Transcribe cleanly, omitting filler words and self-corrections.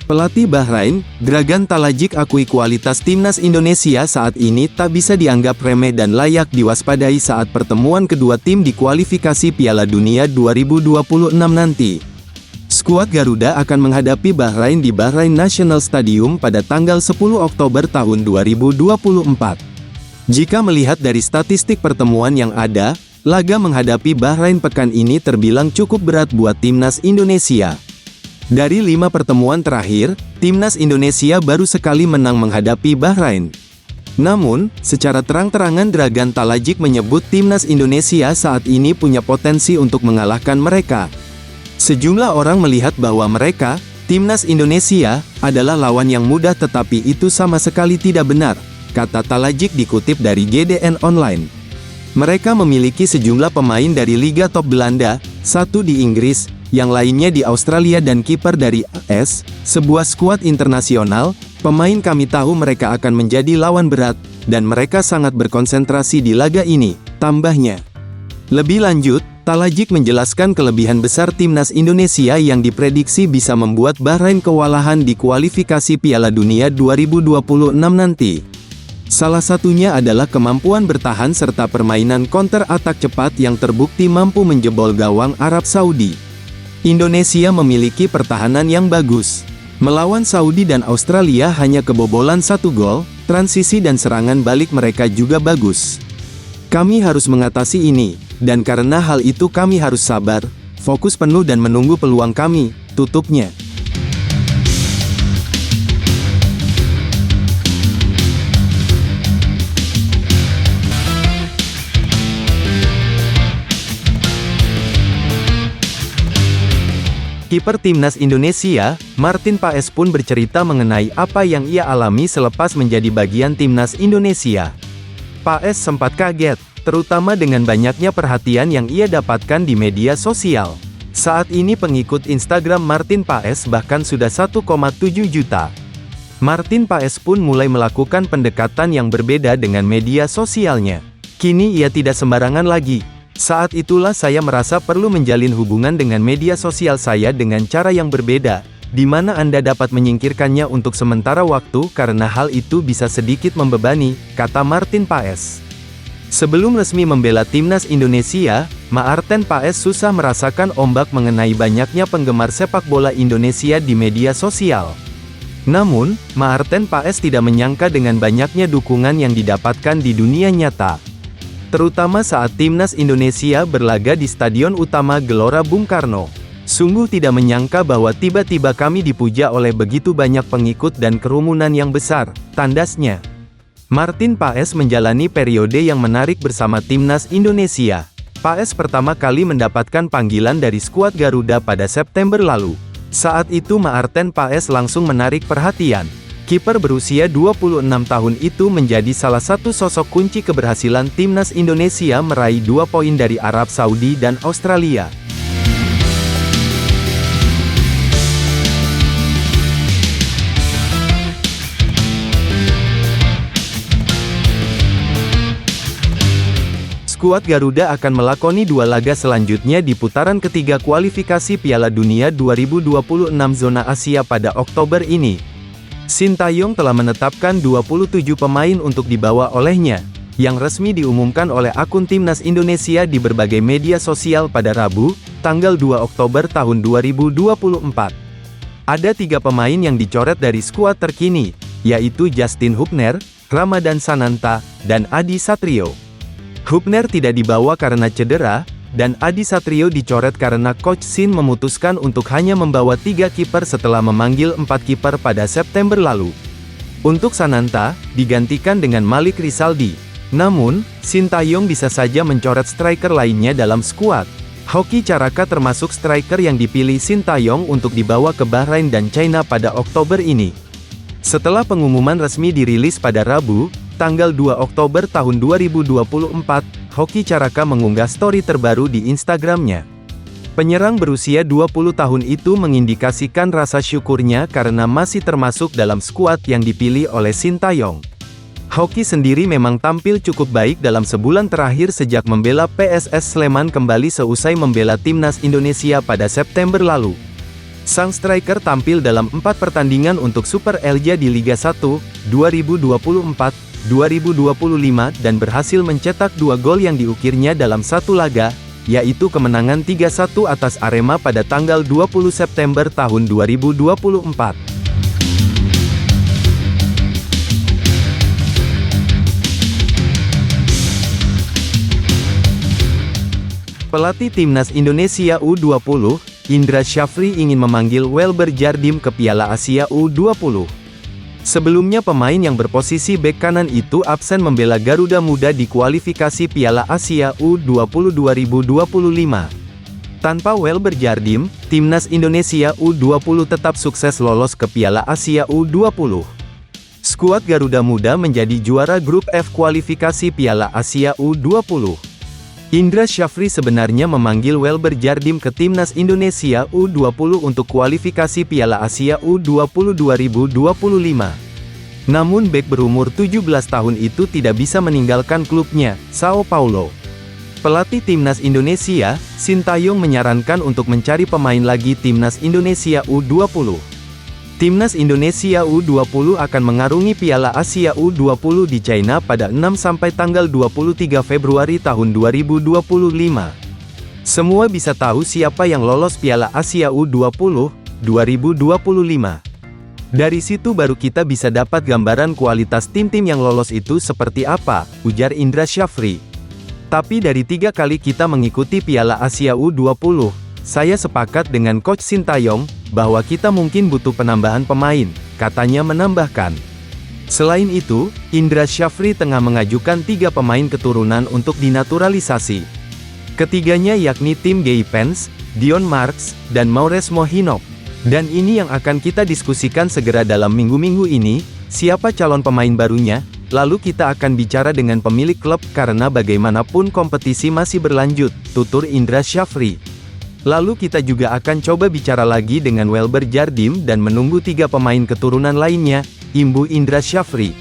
Pelatih Bahrain, Dragan Talajik akui kualitas timnas Indonesia saat ini tak bisa dianggap remeh dan layak diwaspadai saat pertemuan kedua tim di kualifikasi Piala Dunia 2026 nanti. Skuad Garuda akan menghadapi Bahrain di Bahrain National Stadium pada tanggal 10 Oktober tahun 2024. Jika melihat dari statistik pertemuan yang ada, laga menghadapi Bahrain pekan ini terbilang cukup berat buat timnas Indonesia. Dari 5 pertemuan terakhir, timnas Indonesia baru sekali menang menghadapi Bahrain. Namun, secara terang-terangan Dragan Talajik menyebut timnas Indonesia saat ini punya potensi untuk mengalahkan mereka. Sejumlah orang melihat bahwa mereka, timnas Indonesia, adalah lawan yang mudah tetapi itu sama sekali tidak benar, kata Talajik dikutip dari GDN Online. Mereka memiliki sejumlah pemain dari Liga Top Belanda, satu di Inggris, yang lainnya di Australia dan kiper dari AS, sebuah skuad internasional. Pemain kami tahu mereka akan menjadi lawan berat, dan mereka sangat berkonsentrasi di laga ini, tambahnya. Lebih lanjut, Talajik menjelaskan kelebihan besar timnas Indonesia yang diprediksi bisa membuat Bahrain kewalahan di kualifikasi Piala Dunia 2026 nanti. Salah satunya adalah kemampuan bertahan serta permainan counter-attack cepat yang terbukti mampu menjebol gawang Arab Saudi. Indonesia memiliki pertahanan yang bagus. Melawan Saudi dan Australia hanya kebobolan 1 gol, transisi dan serangan balik mereka juga bagus. Kami harus mengatasi ini, dan karena hal itu kami harus sabar, fokus penuh dan menunggu peluang kami, tutupnya. Kiper timnas Indonesia, Martin Paes pun bercerita mengenai apa yang ia alami selepas menjadi bagian timnas Indonesia. Paes sempat kaget, terutama dengan banyaknya perhatian yang ia dapatkan di media sosial. Saat ini pengikut Instagram Martin Paes bahkan sudah 1,7 juta. Martin Paes pun mulai melakukan pendekatan yang berbeda dengan media sosialnya. Kini ia tidak sembarangan lagi. Saat itulah saya merasa perlu menjalin hubungan dengan media sosial saya dengan cara yang berbeda, di mana Anda dapat menyingkirkannya untuk sementara waktu karena hal itu bisa sedikit membebani, kata Martin Paes. Sebelum resmi membela timnas Indonesia, Martin Paes susah merasakan ombak mengenai banyaknya penggemar sepak bola Indonesia di media sosial. Namun, Martin Paes tidak menyangka dengan banyaknya dukungan yang didapatkan di dunia nyata. Terutama saat timnas Indonesia berlaga di Stadion Utama Gelora Bung Karno. Sungguh tidak menyangka bahwa tiba-tiba kami dipuja oleh begitu banyak pengikut dan kerumunan yang besar, tandasnya. Martin Paes menjalani periode yang menarik bersama timnas Indonesia. Paes pertama kali mendapatkan panggilan dari skuad Garuda pada September lalu. Saat itu Martin Paes langsung menarik perhatian. Kiper berusia 26 tahun itu menjadi salah satu sosok kunci keberhasilan timnas Indonesia meraih 2 poin dari Arab Saudi dan Australia. Skuad Garuda akan melakoni 2 laga selanjutnya di putaran ketiga kualifikasi Piala Dunia 2026 zona Asia pada Oktober ini. Sintayong telah menetapkan 27 pemain untuk dibawa olehnya, yang resmi diumumkan oleh akun timnas Indonesia di berbagai media sosial pada Rabu, tanggal 2 Oktober tahun 2024. Ada 3 pemain yang dicoret dari skuad terkini, yaitu Justin Hubner, Ramadan Sananta, dan Adi Satrio. Hubner tidak dibawa karena cedera, dan Adi Satrio dicoret karena Coach Shin memutuskan untuk hanya membawa 3 kiper setelah memanggil 4 kiper pada September lalu. Untuk Sananta, digantikan dengan Malik Rizaldi. Namun, Sintayong bisa saja mencoret striker lainnya dalam skuad. Hoki Caraka termasuk striker yang dipilih Sintayong untuk dibawa ke Bahrain dan China pada Oktober ini. Setelah pengumuman resmi dirilis pada Rabu, tanggal 2 Oktober tahun 2024, Hoki Caraka mengunggah story terbaru di Instagramnya. Penyerang berusia 20 tahun itu mengindikasikan rasa syukurnya karena masih termasuk dalam skuad yang dipilih oleh Sintayong. Hoki sendiri memang tampil cukup baik dalam sebulan terakhir sejak membela PSS Sleman kembali seusai membela timnas Indonesia pada September lalu. Sang striker tampil dalam 4 pertandingan untuk Super Elja di Liga 1, 2024, 2025 dan berhasil mencetak 2 gol yang diukirnya dalam satu laga, yaitu kemenangan 3-1 atas Arema pada tanggal 20 September tahun 2024. Pelatih Timnas Indonesia U20, Indra Syafri ingin memanggil Welber Jardim ke Piala Asia U20. Sebelumnya pemain yang berposisi bek kanan itu absen membela Garuda Muda di kualifikasi Piala Asia U20 2025. Tanpa Welber Jardim, Timnas Indonesia U20 tetap sukses lolos ke Piala Asia U20. Skuad Garuda Muda menjadi juara grup F kualifikasi Piala Asia U20. Indra Syafri sebenarnya memanggil Welber Jardim ke Timnas Indonesia U20 untuk kualifikasi Piala Asia U20 2025. Namun bek berumur 17 tahun itu tidak bisa meninggalkan klubnya, Sao Paulo. Pelatih Timnas Indonesia, Sintayong menyarankan untuk mencari pemain lagi Timnas Indonesia U20. Timnas Indonesia U20 akan mengarungi Piala Asia U20 di China pada 6 sampai tanggal 23 Februari tahun 2025. Semua bisa tahu siapa yang lolos Piala Asia U20 2025. Dari situ baru kita bisa dapat gambaran kualitas tim-tim yang lolos itu seperti apa, ujar Indra Syafri. Tapi dari 3 kali kita mengikuti Piala Asia U20, saya sepakat dengan Coach Sintayong, bahwa kita mungkin butuh penambahan pemain, katanya menambahkan. Selain itu, Indra Syafri tengah mengajukan 3 pemain keturunan untuk dinaturalisasi. Ketiganya yakni Tim Gaypens, Dion Marks, dan Maures Mohinok. Dan ini yang akan kita diskusikan segera dalam minggu-minggu ini, siapa calon pemain barunya, lalu kita akan bicara dengan pemilik klub karena bagaimanapun kompetisi masih berlanjut, tutur Indra Syafri. Lalu kita juga akan coba bicara lagi dengan Welber Jardim dan menunggu 3 pemain keturunan lainnya, imbu Indra Syafri.